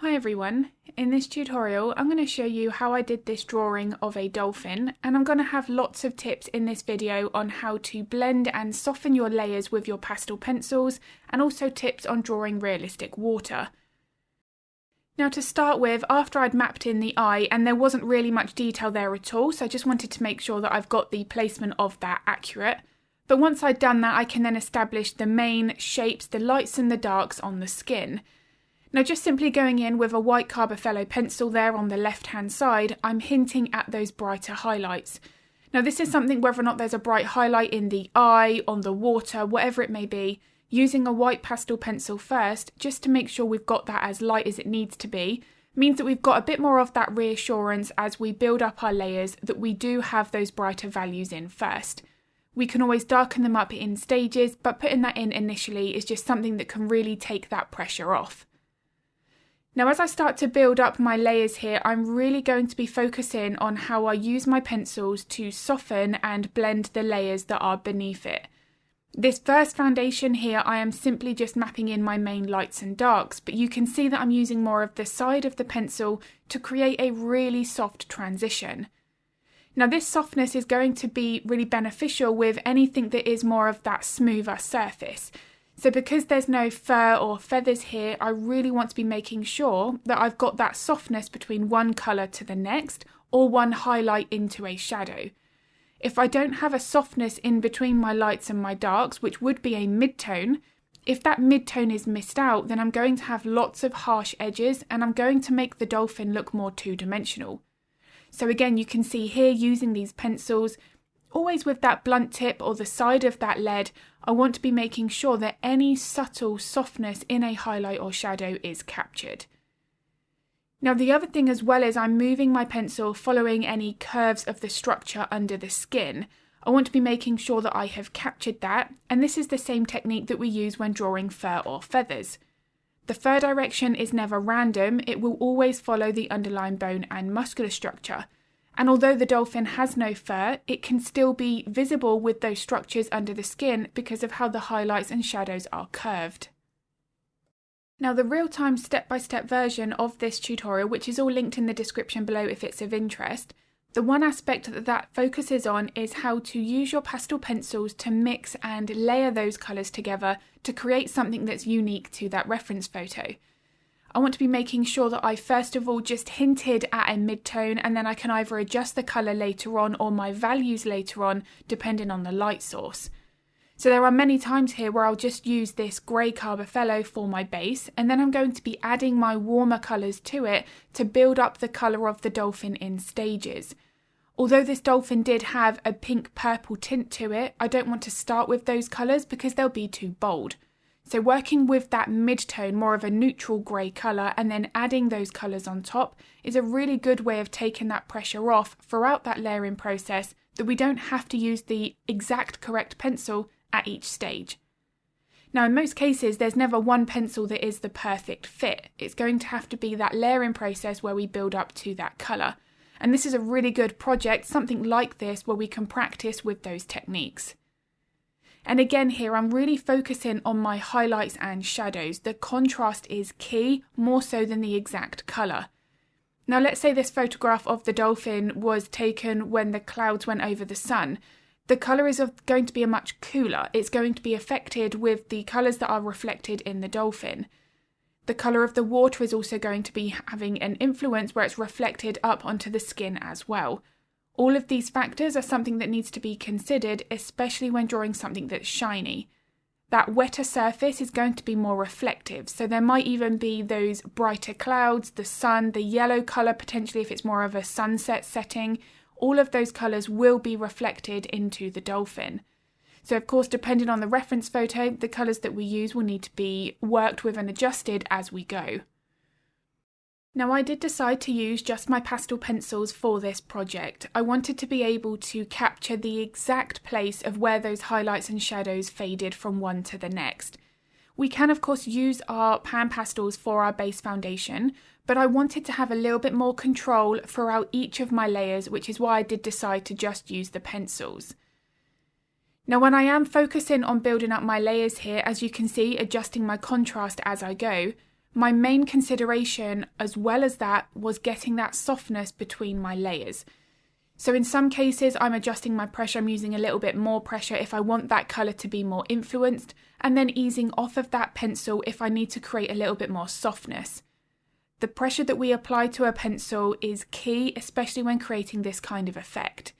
Hi everyone, in this tutorial I'm going to show you how I did this drawing of a dolphin, and I'm going to have lots of tips in this video on how to blend and soften your layers with your pastel pencils, and also tips on drawing realistic water. Now to start with, after I'd mapped in the eye, and there wasn't really much detail there at all, so I just wanted to make sure that I've got the placement of that accurate. But once I'd done that, I can then establish the main shapes, the lights and the darks on the skin. Now just simply going in with a white Carbonfellow pencil there on the left hand side, I'm hinting at those brighter highlights. Now this is something, whether or not there's a bright highlight in the eye, on the water, whatever it may be, using a white pastel pencil first, just to make sure we've got that as light as it needs to be, means that we've got a bit more of that reassurance as we build up our layers that we do have those brighter values in first. We can always darken them up in stages, but putting that in initially is just something that can really take that pressure off. Now as I start to build up my layers here, I'm really going to be focusing on how I use my pencils to soften and blend the layers that are beneath it. This first foundation here, I am simply just mapping in my main lights and darks, but you can see that I'm using more of the side of the pencil to create a really soft transition. Now this softness is going to be really beneficial with anything that is more of that smoother surface. So because there's no fur or feathers here, I really want to be making sure that I've got that softness between one colour to the next, or one highlight into a shadow. If I don't have a softness in between my lights and my darks, which would be a mid-tone, if that mid-tone is missed out, then I'm going to have lots of harsh edges and I'm going to make the dolphin look more two-dimensional. So again, you can see here using these pencils, always with that blunt tip or the side of that lead, I want to be making sure that any subtle softness in a highlight or shadow is captured. Now the other thing as well is I'm moving my pencil following any curves of the structure under the skin. I want to be making sure that I have captured that, and this is the same technique that we use when drawing fur or feathers. The fur direction is never random, it will always follow the underlying bone and muscular structure. And although the dolphin has no fur, it can still be visible with those structures under the skin because of how the highlights and shadows are curved. Now the real-time step-by-step version of this tutorial, which is all linked in the description below if it's of interest, the one aspect that focuses on is how to use your pastel pencils to mix and layer those colours together to create something that's unique to that reference photo. I want to be making sure that I first of all just hinted at a mid-tone, and then I can either adjust the colour later on or my values later on depending on the light source. So there are many times here where I'll just use this grey Carbonfellow for my base, and then I'm going to be adding my warmer colours to it to build up the colour of the dolphin in stages. Although this dolphin did have a pink-purple tint to it, I don't want to start with those colours because they'll be too bold. So working with that mid-tone, more of a neutral grey colour, and then adding those colours on top is a really good way of taking that pressure off throughout that layering process, that we don't have to use the exact correct pencil at each stage. Now in most cases there's never one pencil that is the perfect fit. It's going to have to be that layering process where we build up to that colour. And this is a really good project, something like this, where we can practice with those techniques. And again here, I'm really focusing on my highlights and shadows. The contrast is key, more so than the exact colour. Now let's say this photograph of the dolphin was taken when the clouds went over the sun. The colour is going to be much cooler. It's going to be affected with the colours that are reflected in the dolphin. The colour of the water is also going to be having an influence where it's reflected up onto the skin as well. All of these factors are something that needs to be considered, especially when drawing something that's shiny. That wetter surface is going to be more reflective, so there might even be those brighter clouds, the sun, the yellow colour potentially if it's more of a sunset setting. All of those colours will be reflected into the dolphin. So of course, depending on the reference photo, the colours that we use will need to be worked with and adjusted as we go. Now I did decide to use just my pastel pencils for this project. I wanted to be able to capture the exact place of where those highlights and shadows faded from one to the next. We can of course use our pan pastels for our base foundation, but I wanted to have a little bit more control throughout each of my layers, which is why I did decide to just use the pencils. Now when I am focusing on building up my layers here, as you can see, adjusting my contrast as I go, My main consideration as well as that was getting that softness between my layers. So in some cases I'm adjusting my pressure, I'm using a little bit more pressure if I want that colour to be more influenced, and then easing off of that pencil if I need to create a little bit more softness. The pressure that we apply to a pencil is key, especially when creating this kind of effect.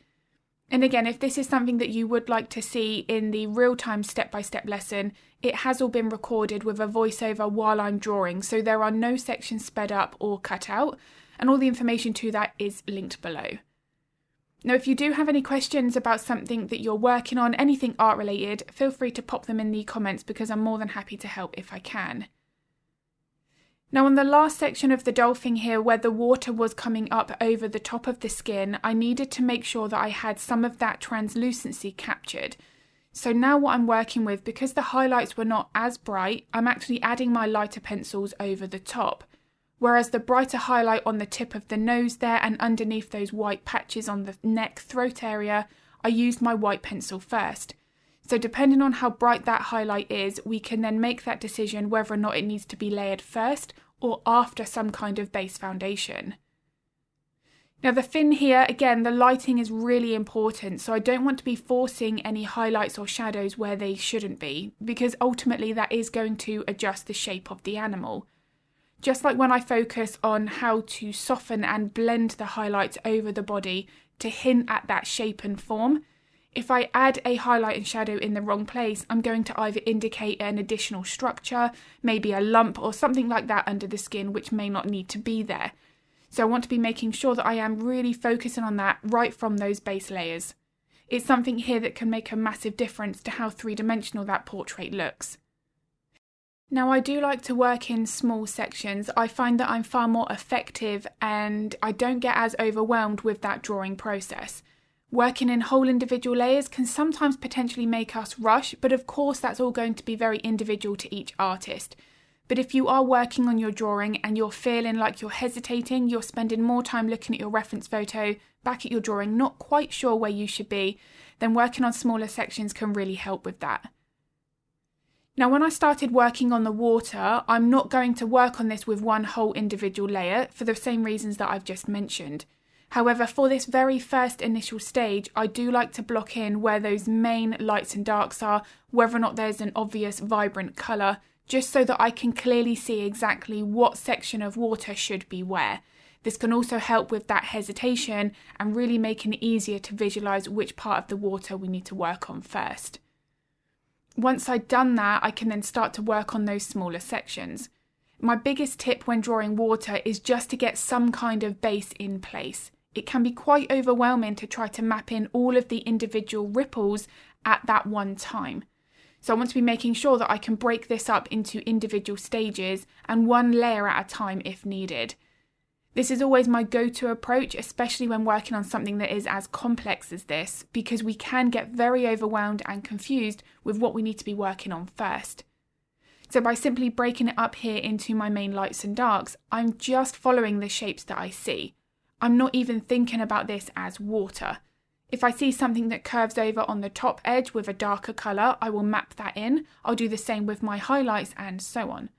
And again, if this is something that you would like to see in the real-time step-by-step lesson, it has all been recorded with a voiceover while I'm drawing, so there are no sections sped up or cut out, and all the information to that is linked below. Now, if you do have any questions about something that you're working on, anything art related, feel free to pop them in the comments because I'm more than happy to help if I can. Now on the last section of the dolphin here, where the water was coming up over the top of the skin, I needed to make sure that I had some of that translucency captured. So now what I'm working with, because the highlights were not as bright, I'm actually adding my lighter pencils over the top. Whereas the brighter highlight on the tip of the nose there and underneath those white patches on the neck, throat area, I used my white pencil first. So depending on how bright that highlight is, we can then make that decision whether or not it needs to be layered first or after some kind of base foundation. Now the fin here, again, the lighting is really important, so I don't want to be forcing any highlights or shadows where they shouldn't be, because ultimately that is going to adjust the shape of the animal. Just like when I focus on how to soften and blend the highlights over the body to hint at that shape and form, if I add a highlight and shadow in the wrong place, I'm going to either indicate an additional structure, maybe a lump or something like that under the skin which may not need to be there. So I want to be making sure that I am really focusing on that right from those base layers. It's something here that can make a massive difference to how three-dimensional that portrait looks. Now I do like to work in small sections. I find that I'm far more effective and I don't get as overwhelmed with that drawing process. Working in whole individual layers can sometimes potentially make us rush, but of course that's all going to be very individual to each artist. But if you are working on your drawing and you're feeling like you're hesitating, you're spending more time looking at your reference photo, back at your drawing, not quite sure where you should be, then working on smaller sections can really help with that. Now when I started working on the water, I'm not going to work on this with one whole individual layer for the same reasons that I've just mentioned. However, for this very first initial stage, I do like to block in where those main lights and darks are, whether or not there's an obvious vibrant colour, just so that I can clearly see exactly what section of water should be where. This can also help with that hesitation and really making it easier to visualise which part of the water we need to work on first. Once I've done that, I can then start to work on those smaller sections. My biggest tip when drawing water is just to get some kind of base in place. It can be quite overwhelming to try to map in all of the individual ripples at that one time. So I want to be making sure that I can break this up into individual stages and one layer at a time if needed. This is always my go-to approach, especially when working on something that is as complex as this, because we can get very overwhelmed and confused with what we need to be working on first. So by simply breaking it up here into my main lights and darks, I'm just following the shapes that I see. I'm not even thinking about this as water. If I see something that curves over on the top edge with a darker colour, I will map that in. I'll do the same with my highlights and so on.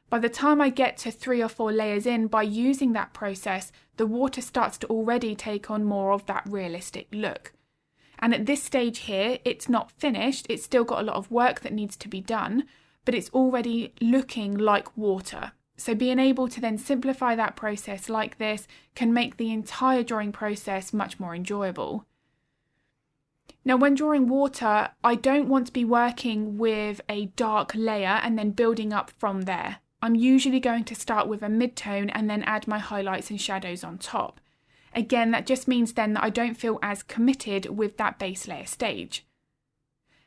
By the time I get to 3 or 4 layers in, by using that process, the water starts to already take on more of that realistic look. And at this stage here, it's not finished, it's still got a lot of work that needs to be done, but it's already looking like water. So being able to then simplify that process like this can make the entire drawing process much more enjoyable. Now when drawing water, I don't want to be working with a dark layer and then building up from there. I'm usually going to start with a mid-tone and then add my highlights and shadows on top. Again, that just means then that I don't feel as committed with that base layer stage.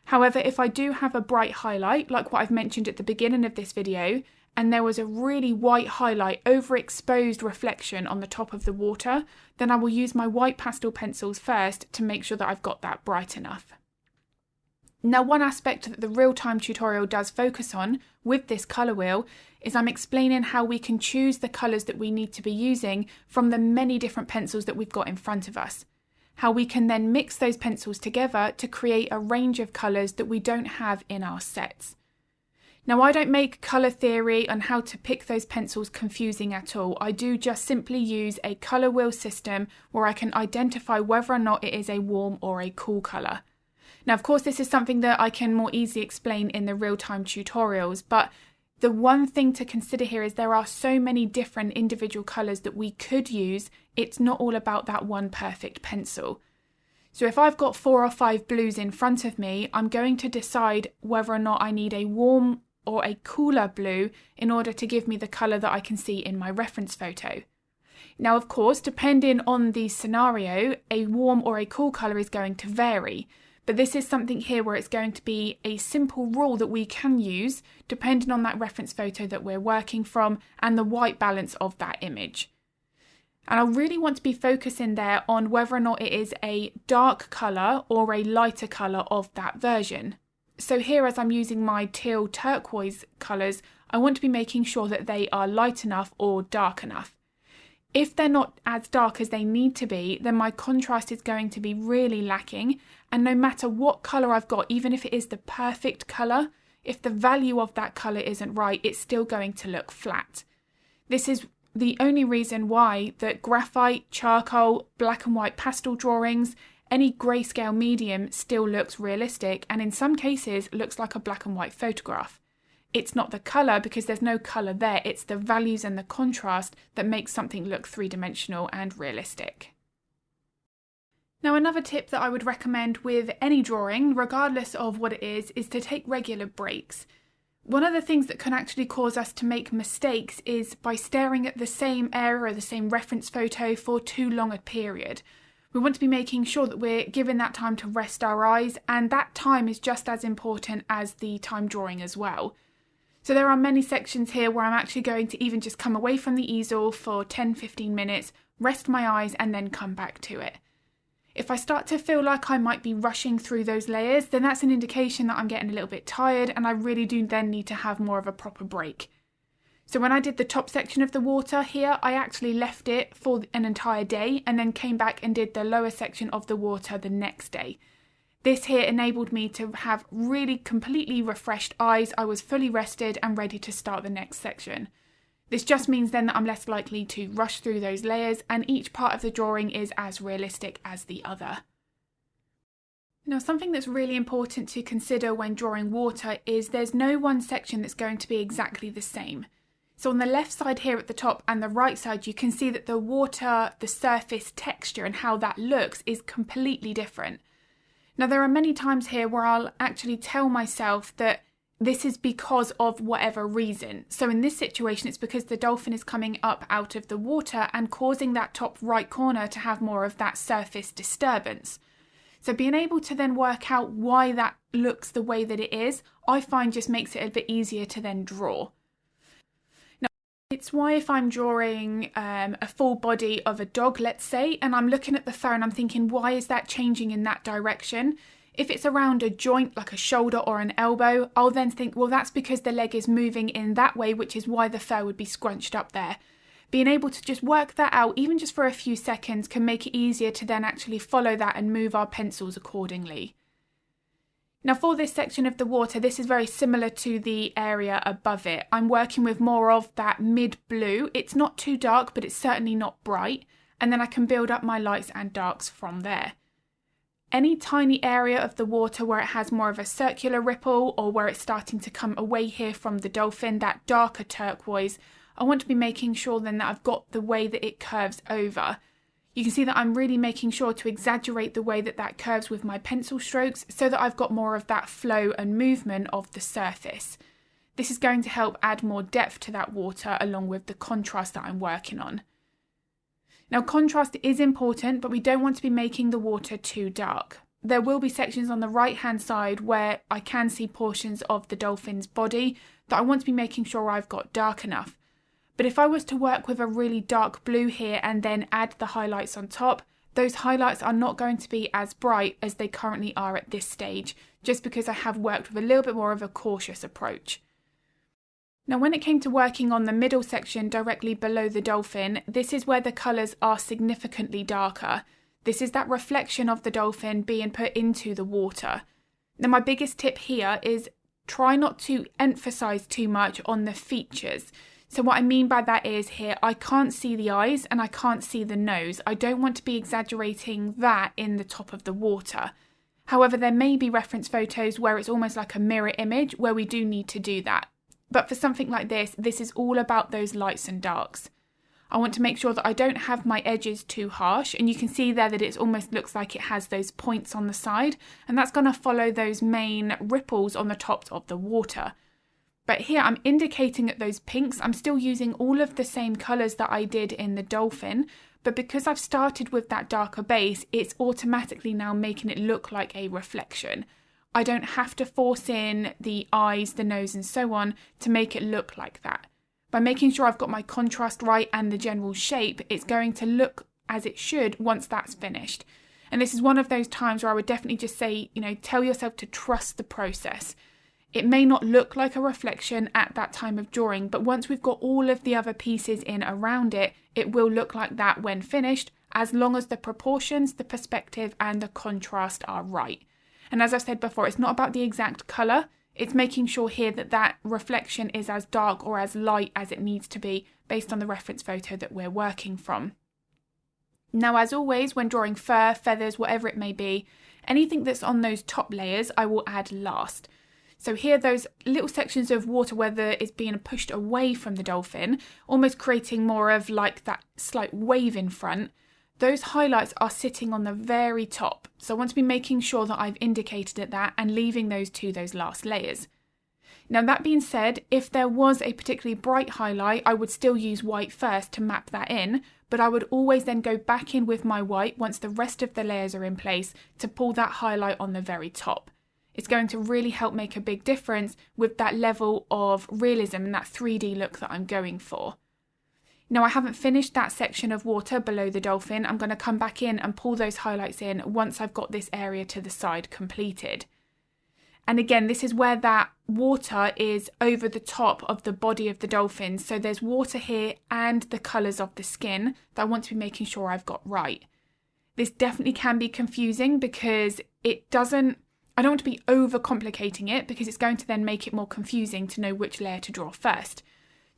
However, if I do have a bright highlight, like what I've mentioned at the beginning of this video, and there was a really white highlight, overexposed reflection on the top of the water, then I will use my white pastel pencils first to make sure that I've got that bright enough. Now, one aspect that the real-time tutorial does focus on with this colour wheel is I'm explaining how we can choose the colours that we need to be using from the many different pencils that we've got in front of us. How we can then mix those pencils together to create a range of colours that we don't have in our sets. Now, I don't make colour theory on how to pick those pencils confusing at all. I do just simply use a colour wheel system where I can identify whether or not it is a warm or a cool colour. Now, of course, this is something that I can more easily explain in the real-time tutorials, but the one thing to consider here is there are so many different individual colours that we could use. It's not all about that one perfect pencil. So if I've got 4 or 5 blues in front of me, I'm going to decide whether or not I need a warm or a cooler blue in order to give me the colour that I can see in my reference photo. Now, of course, depending on the scenario, a warm or a cool colour is going to vary. But this is something here where it's going to be a simple rule that we can use depending on that reference photo that we're working from and the white balance of that image. And I really want to be focusing there on whether or not it is a dark colour or a lighter colour of that version. So here, as I'm using my teal turquoise colours, I want to be making sure that they are light enough or dark enough. If they're not as dark as they need to be, then my contrast is going to be really lacking, and no matter what colour I've got, even if it is the perfect colour, if the value of that colour isn't right, it's still going to look flat. This is the only reason why that graphite, charcoal, black and white pastel drawings, any grayscale medium still looks realistic, and in some cases looks like a black and white photograph. It's not the colour, because there's no colour there, it's the values and the contrast that makes something look three-dimensional and realistic. Now, another tip that I would recommend with any drawing, regardless of what it is to take regular breaks. One of the things that can actually cause us to make mistakes is by staring at the same area or the same reference photo for too long a period. We want to be making sure that we're giving that time to rest our eyes, and that time is just as important as the time drawing as well. So there are many sections here where I'm actually going to even just come away from the easel for 10-15 minutes, rest my eyes, and then come back to it. If I start to feel like I might be rushing through those layers, then that's an indication that I'm getting a little bit tired, and I really do then need to have more of a proper break. So when I did the top section of the water here, I actually left it for an entire day and then came back and did the lower section of the water the next day. This here enabled me to have really completely refreshed eyes. I was fully rested and ready to start the next section. This just means then that I'm less likely to rush through those layers, and each part of the drawing is as realistic as the other. Now, something that's really important to consider when drawing water is there's no one section that's going to be exactly the same. So on the left side here at the top and the right side, you can see that the water, the surface texture and how that looks is completely different. Now, there are many times here where I'll actually tell myself that this is because of whatever reason. So in this situation, it's because the dolphin is coming up out of the water and causing that top right corner to have more of that surface disturbance. So being able to then work out why that looks the way that it is, I find just makes it a bit easier to then draw. It's why if I'm drawing a full body of a dog, let's say, and I'm looking at the fur and I'm thinking, why is that changing in that direction? If it's around a joint like a shoulder or an elbow, I'll then think, well, that's because the leg is moving in that way, which is why the fur would be scrunched up there. Being able to just work that out, even just for a few seconds, can make it easier to then actually follow that and move our pencils accordingly. Now, for this section of the water, this is very similar to the area above it. I'm working with more of that mid-blue. It's not too dark, but it's certainly not bright. And then I can build up my lights and darks from there. Any tiny area of the water where it has more of a circular ripple or where it's starting to come away here from the dolphin, that darker turquoise, I want to be making sure then that I've got the way that it curves over. You can see that I'm really making sure to exaggerate the way that that curves with my pencil strokes so that I've got more of that flow and movement of the surface. This is going to help add more depth to that water along with the contrast that I'm working on. Now, contrast is important, but we don't want to be making the water too dark. There will be sections on the right hand side where I can see portions of the dolphin's body that I want to be making sure I've got dark enough. But if I was to work with a really dark blue here and then add the highlights on top, those highlights are not going to be as bright as they currently are at this stage, just because I have worked with a little bit more of a cautious approach. Now, when it came to working on the middle section directly below the dolphin, this is where the colours are significantly darker. This is that reflection of the dolphin being put into the water. Now, my biggest tip here is try not to emphasize too much on the features. So what I mean by that is here, I can't see the eyes and I can't see the nose. I don't want to be exaggerating that in the top of the water. However, there may be reference photos where it's almost like a mirror image where we do need to do that. But for something like this is all about those lights and darks. I want to make sure that I don't have my edges too harsh, and you can see there that it almost looks like it has those points on the side, and that's going to follow those main ripples on the tops of the water. But here I'm indicating at those pinks, I'm still using all of the same colours that I did in the Dolphin, but because I've started with that darker base, it's automatically now making it look like a reflection. I don't have to force in the eyes, the nose and so on to make it look like that. By making sure I've got my contrast right and the general shape, it's going to look as it should once that's finished. And this is one of those times where I would definitely just say, tell yourself to trust the process. It may not look like a reflection at that time of drawing, but once we've got all of the other pieces in around it, it will look like that when finished, as long as the proportions, the perspective and the contrast are right. And as I've said before, it's not about the exact colour. It's making sure here that that reflection is as dark or as light as it needs to be based on the reference photo that we're working from. Now, as always, when drawing fur, feathers, whatever it may be, anything that's on those top layers, I will add last. So here, those little sections of water where it's being pushed away from the dolphin, almost creating more of like that slight wave in front, those highlights are sitting on the very top. So I want to be making sure that I've indicated at that and leaving those last layers. Now that being said, if there was a particularly bright highlight, I would still use white first to map that in, but I would always then go back in with my white once the rest of the layers are in place to pull that highlight on the very top. It's going to really help make a big difference with that level of realism and that 3D look that I'm going for. Now I haven't finished that section of water below the dolphin. I'm going to come back in and pull those highlights in once I've got this area to the side completed. And again, this is where that water is over the top of the body of the dolphin. So there's water here and the colours of the skin that I want to be making sure I've got right. This definitely can be confusing because I don't want to be overcomplicating it because it's going to then make it more confusing to know which layer to draw first.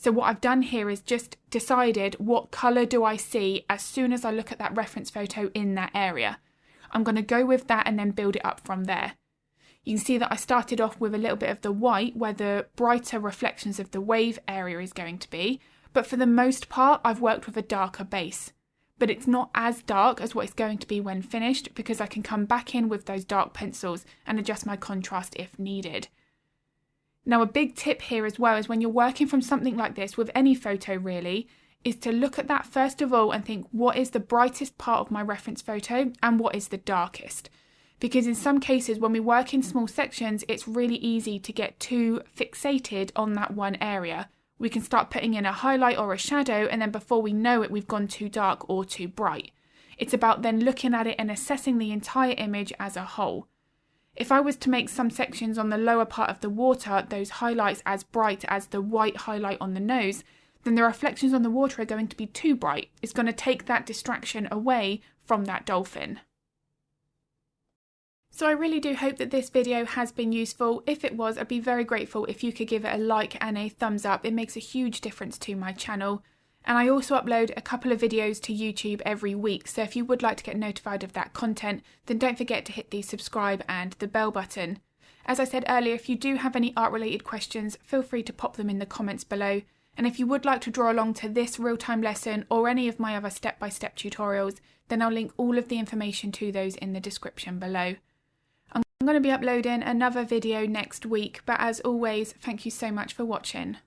So what I've done here is just decided what colour do I see as soon as I look at that reference photo in that area. I'm going to go with that and then build it up from there. You can see that I started off with a little bit of the white where the brighter reflections of the wave area is going to be, but for the most part I've worked with a darker base. But it's not as dark as what it's going to be when finished because I can come back in with those dark pencils and adjust my contrast if needed. Now a big tip here as well is when you're working from something like this with any photo really, is to look at that first of all and think what is the brightest part of my reference photo and what is the darkest. Because in some cases when we work in small sections it's really easy to get too fixated on that one area. We can start putting in a highlight or a shadow and then before we know it we've gone too dark or too bright. It's about then looking at it and assessing the entire image as a whole. If I was to make some sections on the lower part of the water, those highlights as bright as the white highlight on the nose, then the reflections on the water are going to be too bright. It's going to take that distraction away from that dolphin. So I really do hope that this video has been useful. If it was, I'd be very grateful if you could give it a like and a thumbs up. It makes a huge difference to my channel. And I also upload a couple of videos to YouTube every week, so if you would like to get notified of that content, then don't forget to hit the subscribe and the bell button. As I said earlier, if you do have any art related questions, feel free to pop them in the comments below. And if you would like to draw along to this real-time lesson or any of my other step-by-step tutorials, then I'll link all of the information to those in the description below. I'm going to be uploading another video next week, but as always, thank you so much for watching.